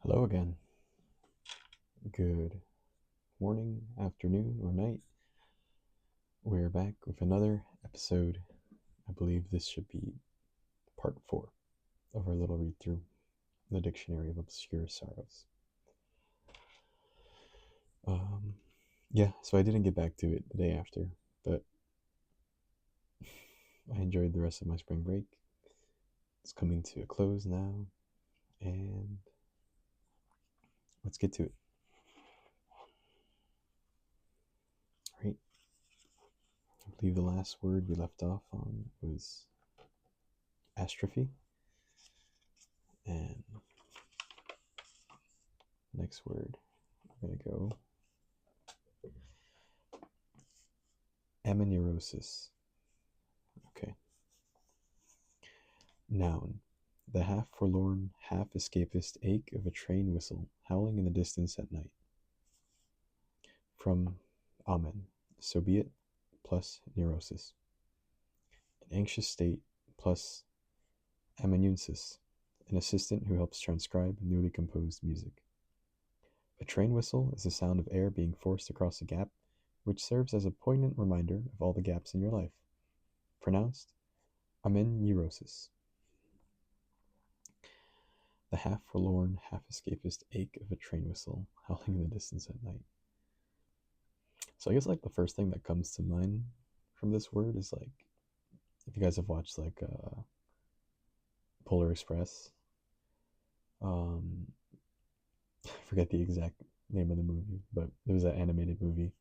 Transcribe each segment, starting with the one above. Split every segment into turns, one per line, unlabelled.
Hello again. Good morning, afternoon, or night. We're back with another episode. I believe this should be part 4 of our little read through the Dictionary of Obscure Sorrows. Um, so I didn't get back to it the day after, but I enjoyed the rest of my spring break. It's coming to a close now, and let's get to it. Right. I believe the last word we left off on was astrophy, and next word we're going to go amenorrhosis. Okay. Noun. The half forlorn, half escapist ache of a train whistle howling in the distance at night. From amen, so be it, plus neurosis. An anxious state plus amanuensis, an assistant who helps transcribe newly composed music. A train whistle is the sound of air being forced across a gap, which serves as a poignant reminder of all the gaps in your life. Pronounced amenorrhosis. The half forlorn, half escapist ache of a train whistle howling in the distance at night. So I guess like the first thing that comes to mind from this word is like if you guys have watched like Polar Express. I forget the exact name of the movie, but there was that animated movie.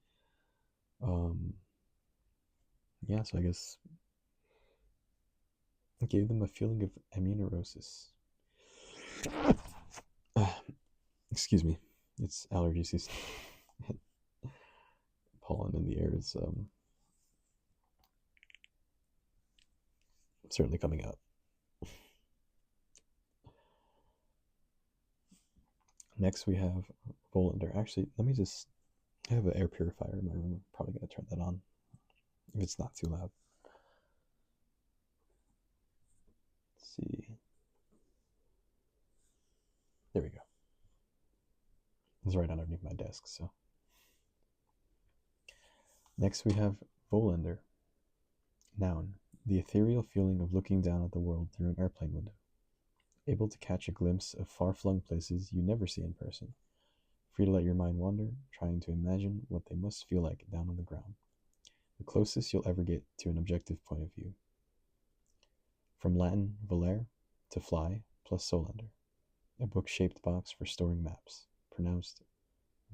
Um, so I guess it gave them a feeling of amenorrhosis. Excuse me, it's allergy season. Pollen in the air is certainly coming out. Next we have Volander. Actually, I have an air purifier in my room. I'm probably going to turn that on if it's not too loud. Let's see. There we go. It's right underneath my desk, so. Next we have Volander. Noun. The ethereal feeling of looking down at the world through an airplane window. Able to catch a glimpse of far-flung places you never see in person. Free to let your mind wander, trying to imagine what they must feel like down on the ground. The closest you'll ever get to an objective point of view. From Latin volare, to fly, plus solander. A book-shaped box for storing maps. Pronounced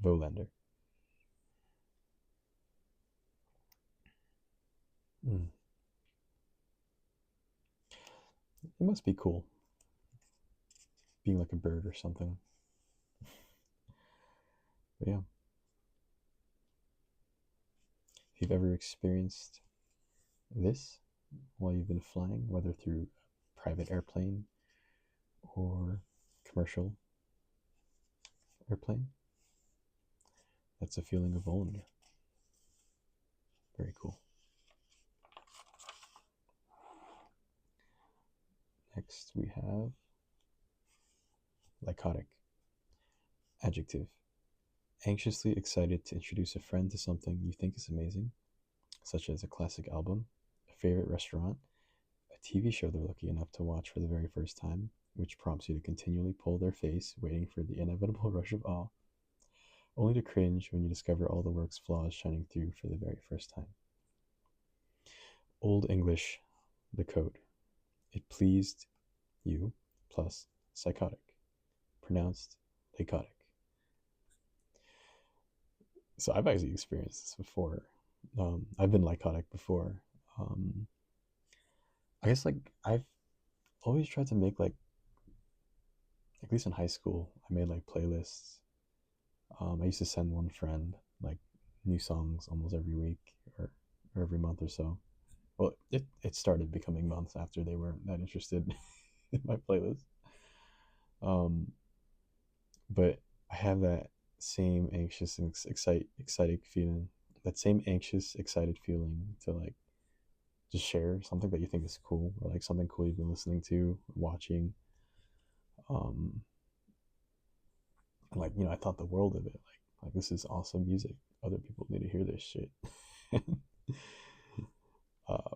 Volander. It must be cool being like a bird or something. But yeah. If you've ever experienced this while you've been flying, whether through a private airplane or commercial airplane, that's a feeling of Volander. Very cool. Next we have lycotic. Adjective. Anxiously excited to introduce a friend to something you think is amazing, such as a classic album, a favorite restaurant, a TV show they're lucky enough to watch for the very first time, which prompts you to continually pull their face, waiting for the inevitable rush of awe, only to cringe when you discover all the work's flaws shining through for the very first time. Old English, the code. It pleased you, plus psychotic, pronounced lycotic. So I've actually experienced this before. I've been lycotic before. I guess like I've always tried to make like at least in high school, I made like playlists. I used to send one friend like new songs almost every week or every month or so. Well, it started becoming months after they weren't that interested in my playlist. Um, but I have that same anxious and excited feeling, that same anxious, excited feeling to like just share something that you think is cool or like something cool you've been listening to, watching. Um, like, I thought the world of it. Like this is awesome music. Other people need to hear this shit. uh,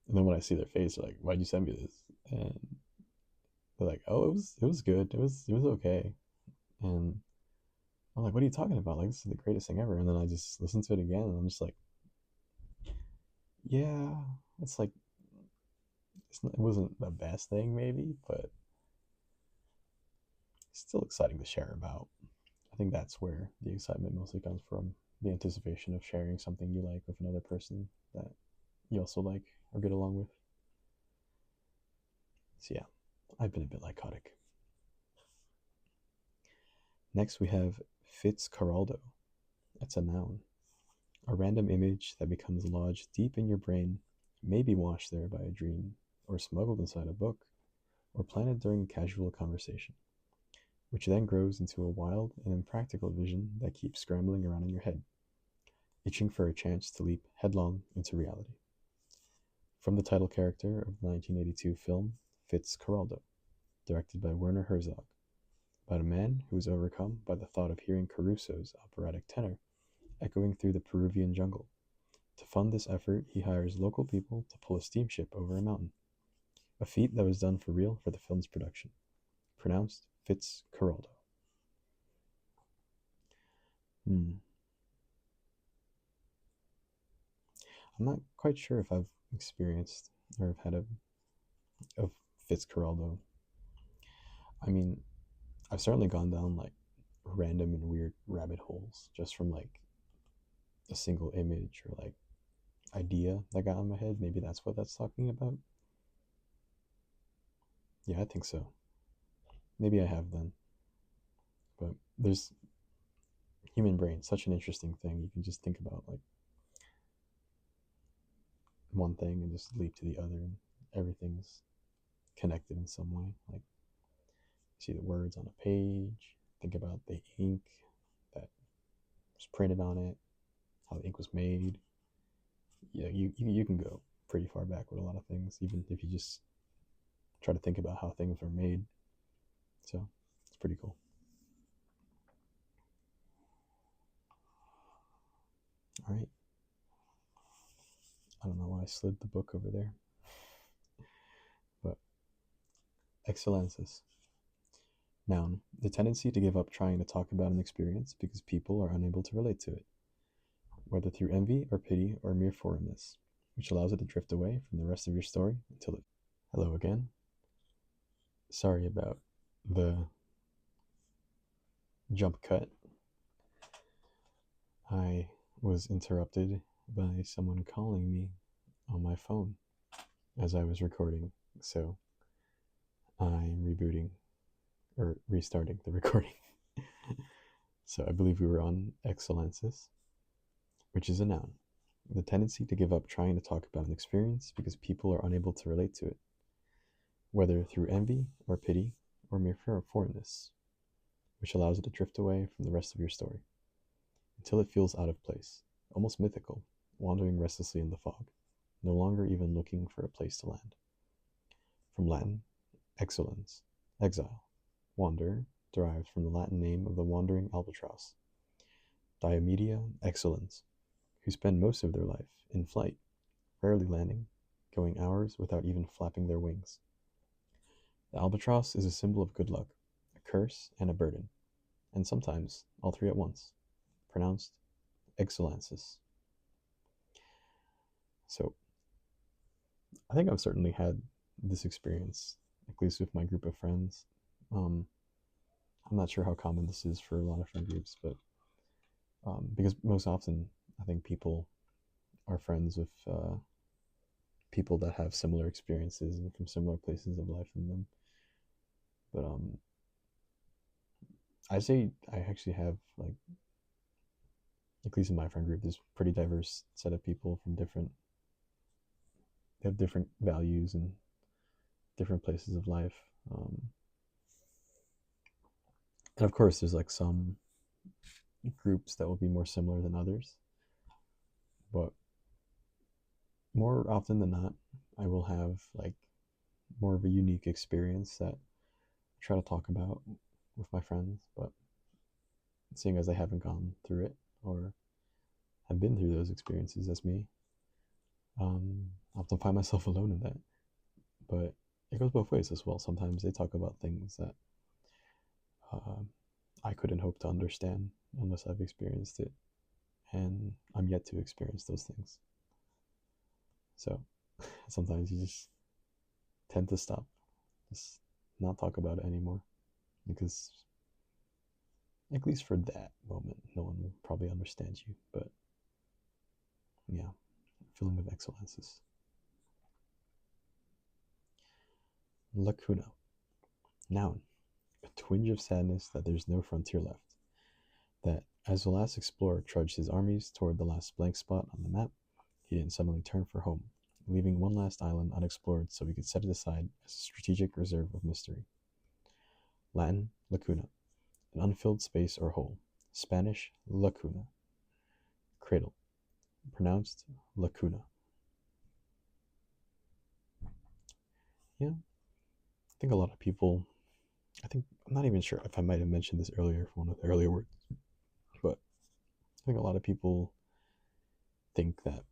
and then when I see their face, they're like, "Why'd you send me this?" And they're like, "Oh, it was good. It was okay." And I'm like, "What are you talking about? Like, this is the greatest thing ever." And then I just listen to it again, and I'm just like, "Yeah, it's like it wasn't the best thing, maybe, but it's still exciting to share about." I think that's where the excitement mostly comes from, the anticipation of sharing something you like with another person that you also like or get along with. So yeah, I've been a bit psychotic. Next we have Fitzcarraldo. It's a noun. A random image that becomes lodged deep in your brain, may be washed there by a dream, or smuggled inside a book, or planted during a casual conversation, which then grows into a wild and impractical vision that keeps scrambling around in your head, itching for a chance to leap headlong into reality. From the title character of the 1982 film Fitzcarraldo, directed by Werner Herzog, about a man who is overcome by the thought of hearing Caruso's operatic tenor echoing through the Peruvian jungle. To fund this effort, he hires local people to pull a steamship over a mountain, a feat that was done for real for the film's production. Pronounced Fitzcarraldo. Hmm. I'm not quite sure if I've experienced or have had a Fitzcarraldo. I mean, I've certainly gone down like random and weird rabbit holes just from like a single image or like idea that got in my head. Maybe that's what that's talking about. Yeah, I think so. Maybe I have then. But there's human brain, such an interesting thing. You can just think about like one thing and just leap to the other, and everything's connected in some way. Like see the words on a page, think about the ink that was printed on it, how the ink was made. Yeah, you can go pretty far back with a lot of things, even if you just try to think about how things were made. So it's pretty cool. All right. I don't know why I slid the book over there, but excellences. Noun. The tendency to give up trying to talk about an experience because people are unable to relate to it, whether through envy or pity or mere foreignness, which allows it to drift away from the rest of your story until it. Hello again. Sorry about the jump cut. I was interrupted by someone calling me on my phone as I was recording, so I'm rebooting or restarting the recording. So I believe we were on excellences, which is a noun. The tendency to give up trying to talk about an experience because people are unable to relate to it, whether through envy or pity or mere foreignness, which allows it to drift away from the rest of your story until it feels out of place, almost mythical, wandering restlessly in the fog, no longer even looking for a place to land. From Latin, excellens, exile, wanderer, derived from the Latin name of the wandering albatross, Diomedia excellens, who spend most of their life in flight, rarely landing, going hours without even flapping their wings. The albatross is a symbol of good luck, a curse, and a burden, and sometimes all three at once, pronounced excellences. So, I think I've certainly had this experience, at least with my group of friends. Um, I'm not sure how common this is for a lot of friend groups, but because most often I think people are friends with people that have similar experiences and from similar places of life in them. But I'd say I actually have like, at least in my friend group, this pretty diverse set of people from different. They have different values and different places of life. And of course, there's like some groups that will be more similar than others. But more often than not, I will have like more of a unique experience that I try to talk about with my friends. But seeing as I haven't gone through it or have been through those experiences as me. I often find myself alone in that, but it goes both ways as well. Sometimes they talk about things that uh, I couldn't hope to understand unless I've experienced it, and I'm yet to experience those things. So sometimes you just tend to stop, just not talk about it anymore, because at least for that moment, no one will probably understand you. But yeah, feeling of excellences. Lacuna. Noun. A twinge of sadness that there's no frontier left. That as the last explorer trudged his armies toward the last blank spot on the map, he didn't suddenly turn for home, leaving one last island unexplored so he could set it aside as a strategic reserve of mystery. Latin, lacuna, an unfilled space or hole. Spanish, lacuna. Cradle, pronounced lacuna. Yeah, I think a lot of people, I'm not even sure if I might have mentioned this earlier for one of the earlier words, but I think a lot of people think that,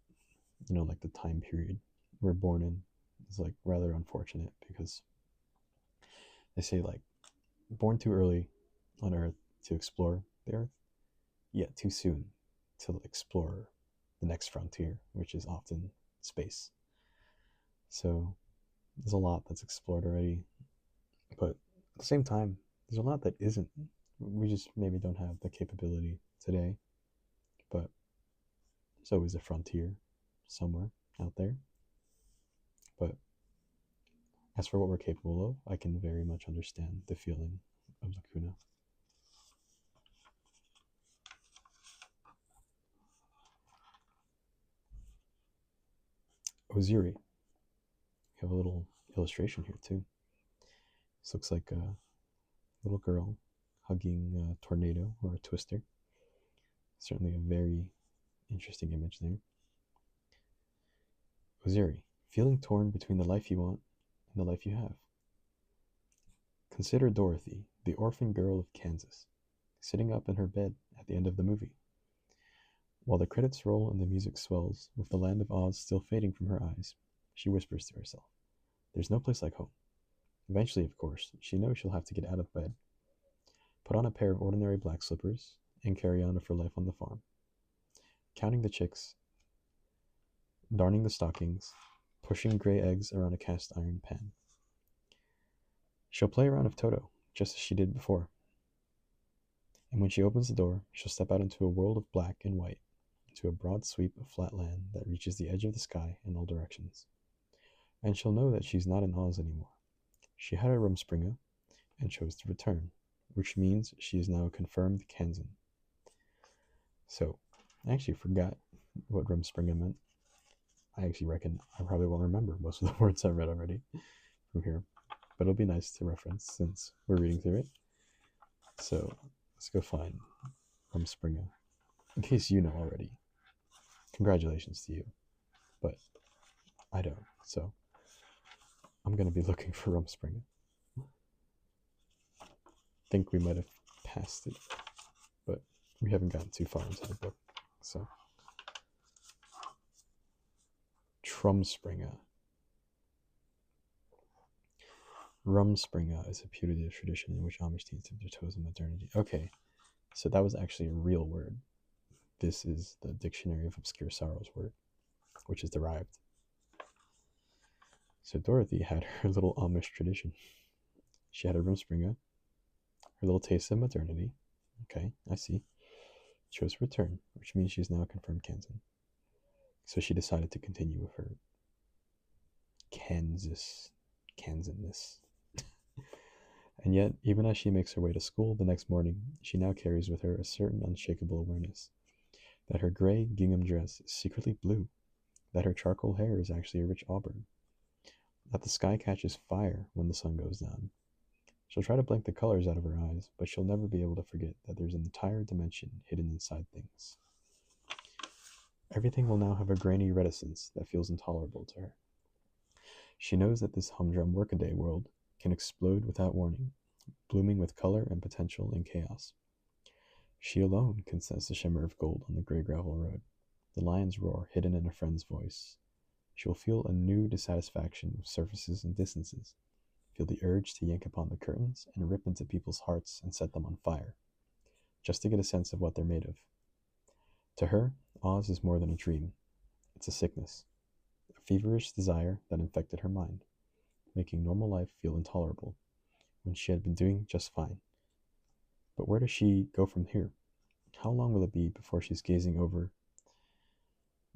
like the time period we're born in is like rather unfortunate because they say like born too early on Earth to explore the Earth, yet too soon to explore the next frontier, which is often space. So there's a lot that's explored already, but at the same time, there's a lot that isn't. We just maybe don't have the capability today, but there's always a frontier somewhere out there. But as for what we're capable of, I can very much understand the feeling of lacuna. Oziri. We have a little illustration here too. This looks like a little girl hugging a tornado or a twister. Certainly a very interesting image there. Oziri, feeling torn between the life you want and the life you have. Consider Dorothy, the orphan girl of Kansas, sitting up in her bed at the end of the movie. While the credits roll and the music swells, with the land of Oz still fading from her eyes, she whispers to herself, "There's no place like home." Eventually, of course, she knows she'll have to get out of bed, put on a pair of ordinary black slippers, and carry on with her life on the farm. Counting the chicks, darning the stockings, pushing gray eggs around a cast iron pan. She'll play around with Toto, just as she did before. And when she opens the door, she'll step out into a world of black and white, into a broad sweep of flat land that reaches the edge of the sky in all directions. And she'll know that she's not in Oz anymore. She had a Rumspringa and chose to return, which means she is now a confirmed Kansan. So, I actually forgot what Rumspringa meant. I actually reckon I probably won't remember most of the words I've read already from here, but it'll be nice to reference since we're reading through it. So, let's go find Rumspringa. In case you know already, congratulations to you, but I don't, so I'm going to be looking for Rumspringa. Think we might have passed it, but we haven't gotten too far into the book, so. Trumspringa. Rumspringa is a putative tradition in which Amish teens dip their toes in modernity. Okay, so that was actually a real word. This is the Dictionary of Obscure Sorrows word, which is derived. So Dorothy had her little Amish tradition. She had a Rumspringa, her little taste of modernity. Okay, I see. Chose return, which means she's now a confirmed Kansan. So she decided to continue with her Kansanness. And yet, even as she makes her way to school the next morning, she now carries with her a certain unshakable awareness that her gray gingham dress is secretly blue, that her charcoal hair is actually a rich auburn, that the sky catches fire when the sun goes down. She'll try to blink the colors out of her eyes, but she'll never be able to forget that there's an entire dimension hidden inside things. Everything will now have a grainy reticence that feels intolerable to her. She knows that this humdrum workaday world can explode without warning, blooming with color and potential in chaos. She alone can sense the shimmer of gold on the gray gravel road, the lion's roar hidden in a friend's voice. She will feel a new dissatisfaction with surfaces and distances, feel the urge to yank upon the curtains and rip into people's hearts and set them on fire, just to get a sense of what they're made of. To her, Oz is more than a dream. It's a sickness, a feverish desire that infected her mind, making normal life feel intolerable when she had been doing just fine. But where does she go from here? How long will it be before she's gazing over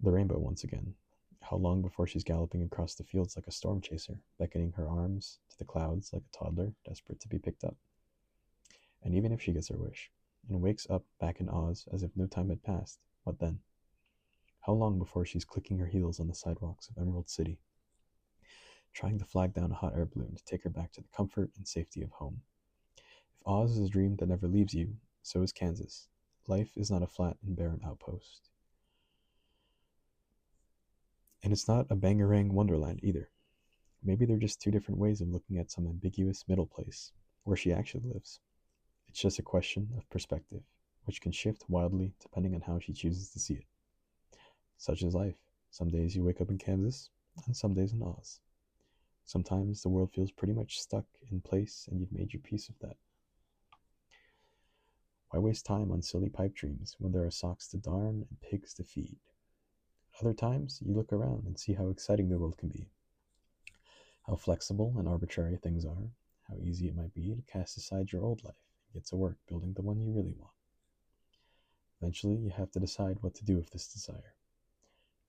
the rainbow once again? How long before she's galloping across the fields like a storm chaser, beckoning her arms to the clouds like a toddler desperate to be picked up? And even if she gets her wish, and wakes up back in Oz as if no time had passed, what then? How long before she's clicking her heels on the sidewalks of Emerald City, trying to flag down a hot air balloon to take her back to the comfort and safety of home? If Oz is a dream that never leaves you, so is Kansas. Life is not a flat and barren outpost. And it's not a bangarang wonderland either. Maybe they're just two different ways of looking at some ambiguous middle place where she actually lives. It's just a question of perspective, which can shift wildly depending on how she chooses to see it. Such is life. Some days you wake up in Kansas, and some days in Oz. Sometimes the world feels pretty much stuck in place, and you've made your peace with that. Why waste time on silly pipe dreams when there are socks to darn and pigs to feed? Other times, you look around and see how exciting the world can be, how flexible and arbitrary things are, how easy it might be to cast aside your old life and get to work building the one you really want. Eventually, you have to decide what to do with this desire.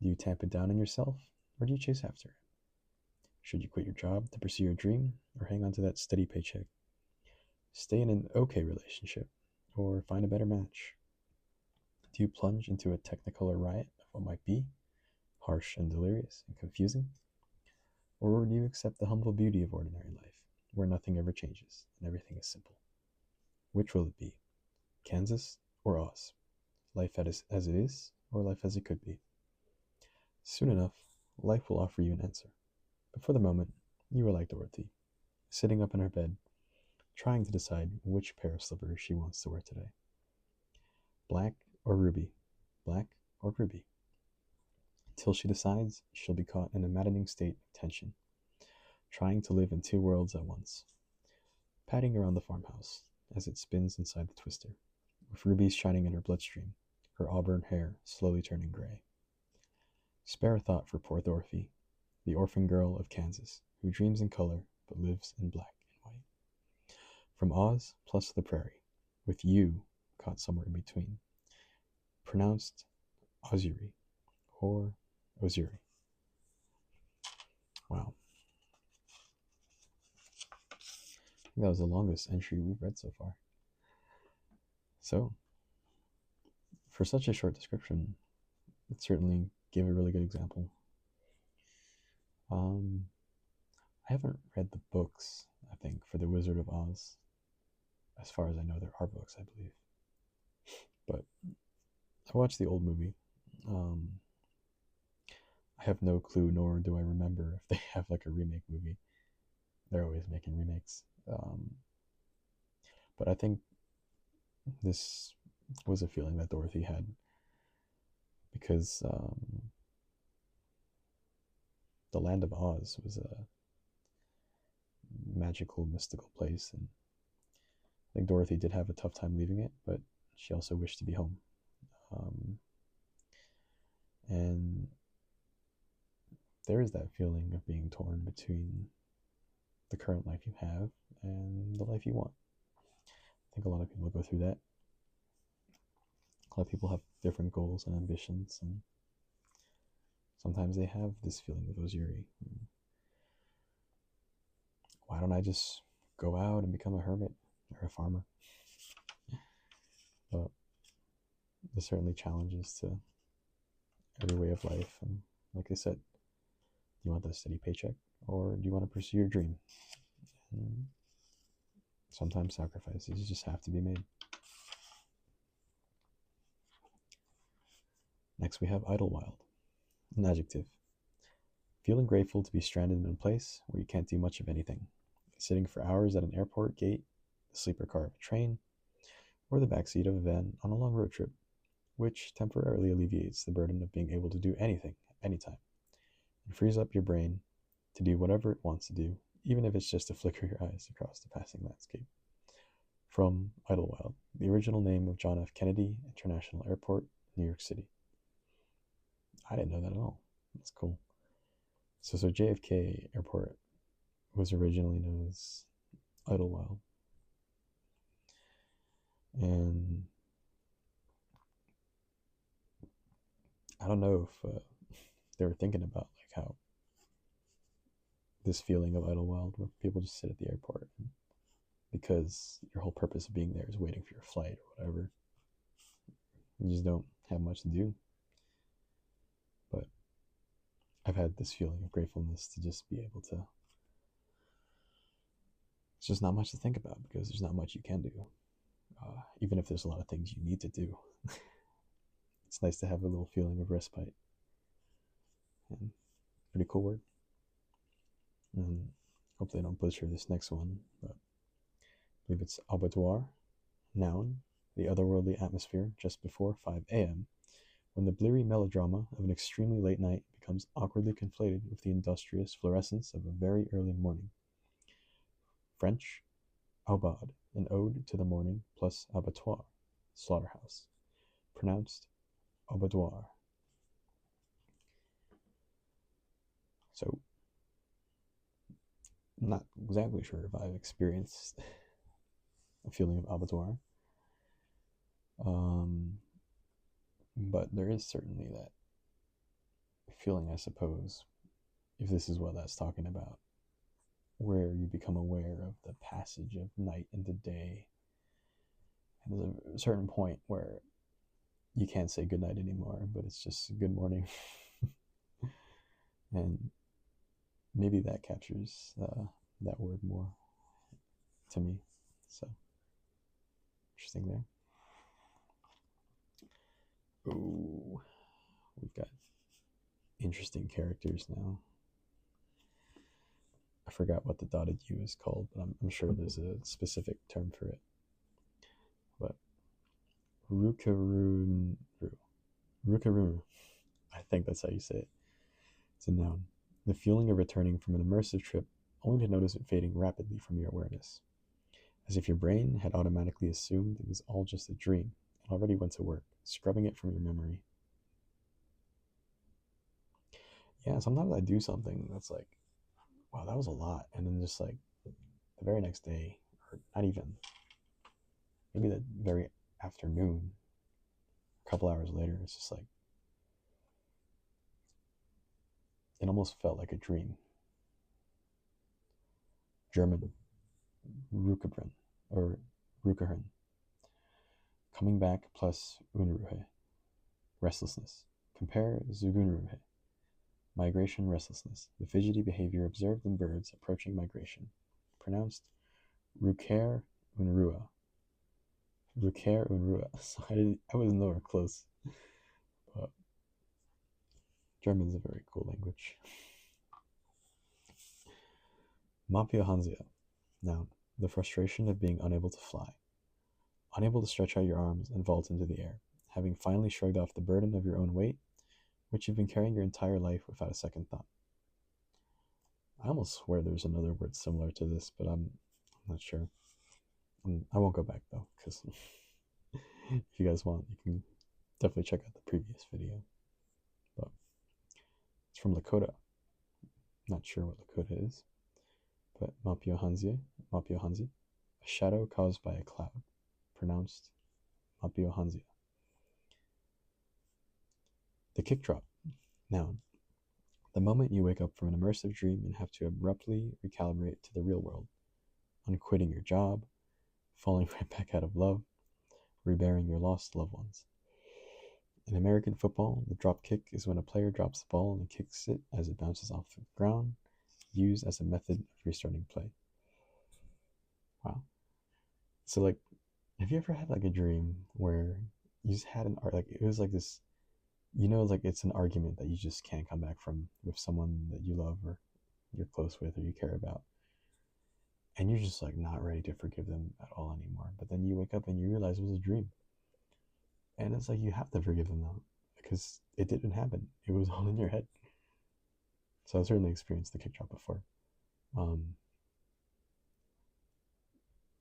Do you tamp it down on yourself, or do you chase after it? Should you quit your job to pursue your dream, or hang on to that steady paycheck? Stay in an okay relationship, or find a better match? Do you plunge into a technicolor riot of what might be, harsh and delirious and confusing? Or do you accept the humble beauty of ordinary life, where nothing ever changes and everything is simple? Which will it be? Kansas or Oz? Life as it is, or life as it could be? Soon enough, life will offer you an answer. But for the moment, you are like Dorothy, sitting up in her bed, trying to decide which pair of slippers she wants to wear today. Black or ruby? Black or ruby? Until she decides, she'll be caught in a maddening state of tension, trying to live in two worlds at once, padding around the farmhouse as it spins inside the twister, with rubies shining in her bloodstream, her auburn hair slowly turning gray. Spare a thought for poor Dorothy, the orphan girl of Kansas, who dreams in color but lives in black and white. From Oz plus the prairie, with you caught somewhere in between. Pronounced Ozuri or Ozuri. Wow. I think that was the longest entry we've read so far. So, for such a short description, it certainly gave a really good example. I haven't read the books, I think, for The Wizard of Oz. As far as I know, there are books, I believe. But I watched the old movie. I have no clue, nor do I remember if they have like a remake movie. They're always making remakes. But I think this was a feeling that Dorothy had because the land of Oz was a magical, mystical place, and I think Dorothy did have a tough time leaving it, but she also wished to be home. And there is that feeling of being torn between the current life you have and the life you want. I think a lot of people go through that. A lot of people have different goals and ambitions, and sometimes they have this feeling of Ozuri. Why don't I just go out and become a hermit or a farmer? But there's certainly challenges to every way of life, and like I said, do you want the steady paycheck, or do you want to pursue your dream? And sometimes sacrifices just have to be made. Next we have Idlewild, an adjective. Feeling grateful to be stranded in a place where you can't do much of anything. Sitting for hours at an airport gate, the sleeper car of a train, or the backseat of a van on a long road trip, which temporarily alleviates the burden of being able to do anything, anytime, and frees up your brain to do whatever it wants to do, even if it's just to flicker your eyes across the passing landscape. From Idlewild, the original name of John F. Kennedy International Airport, New York City. I didn't know that at all. That's cool. So JFK Airport was originally known as Idlewild. And I don't know if they were thinking about like how this feeling of Idlewild where people just sit at the airport and because your whole purpose of being there is waiting for your flight or whatever. You just don't have much to do. But I've had this feeling of gratefulness to just be able to. It's just not much to think about because there's not much you can do. Even if there's a lot of things you need to do. It's nice to have a little feeling of respite. And pretty cool word. And hopefully I don't butcher this next one, but I believe it's abattoir, noun, the otherworldly atmosphere just before 5 a.m., when the bleary melodrama of an extremely late night becomes awkwardly conflated with the industrious fluorescence of a very early morning. French, aubade, an ode to the morning, plus abattoir, slaughterhouse. Pronounced abattoir. So, I'm not exactly sure if I've experienced a feeling of abattoir. But there is certainly that feeling, I suppose, if this is what that's talking about, where you become aware of the passage of night into day. And there's a certain point where you can't say goodnight anymore, but it's just good morning. And maybe that captures that word more to me. So, interesting there. Oh, we've got interesting characters now. I forgot what the dotted U is called, but I'm sure there's a specific term for it. But Rukarunu. Rukarunu. I think that's how you say it. It's a noun. The feeling of returning from an immersive trip only to notice it fading rapidly from your awareness. As if your brain had automatically assumed it was all just a dream and already went to work, scrubbing it from your memory. Yeah, sometimes I do something that's like, wow, that was a lot. And then just like the very next day, or not even, maybe the very afternoon, a couple hours later, it's just like, it almost felt like a dream. German, Rukabren, or Rukahern. Coming back plus Unruhe. Restlessness. Compare Zugunruhe. Migration restlessness. The fidgety behavior observed in birds approaching migration. Pronounced Ruker Unrua. Ruker Unrua. So I was nowhere close. But German's a very cool language. Mapio Hansia. Noun. The frustration of being unable to fly. Unable to stretch out your arms and vault into the air, having finally shrugged off the burden of your own weight, which you've been carrying your entire life without a second thought. I almost swear there's another word similar to this, but I'm not sure. I won't go back though, because if you guys want, you can definitely check out the previous video. But it's from Lakota. Not sure what Lakota is, but Mapio Hansi, a shadow caused by a cloud, pronounced Mapio Hansia. The kick drop, noun. The moment you wake up from an immersive dream and have to abruptly recalibrate to the real world, unquitting your job, falling right back out of love, reburying your lost loved ones. In American football, the drop kick is when a player drops the ball and kicks it as it bounces off the ground, used as a method of restarting play. Wow. So, like, have you ever had like a dream where you just had like it was like this, like it's an argument that you just can't come back from with someone that you love or you're close with or you care about, and you're just like not ready to forgive them at all anymore. But then you wake up and you realize it was a dream, and it's like you have to forgive them now because it didn't happen. It was all in your head. So I've certainly experienced the kick drop before. Um,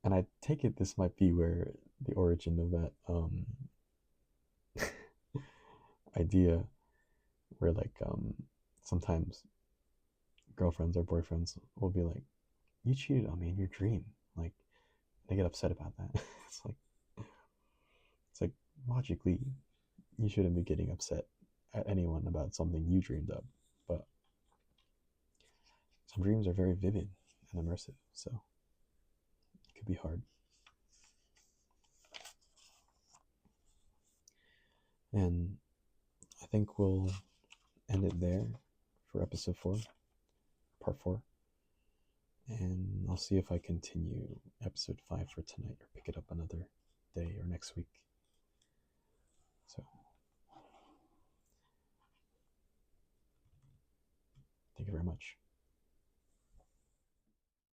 and I take it this might be where the origin of that idea, where like sometimes girlfriends or boyfriends will be like, "You cheated on me in your dream," like they get upset about that. it's like it's like logically, you shouldn't be getting upset at anyone about something you dreamed up, but some dreams are very vivid and immersive, so it could be hard. And I think we'll end it there for episode 4, part 4. And I'll see if I continue episode 5 for tonight or pick it up another day or next week. So, thank you very much.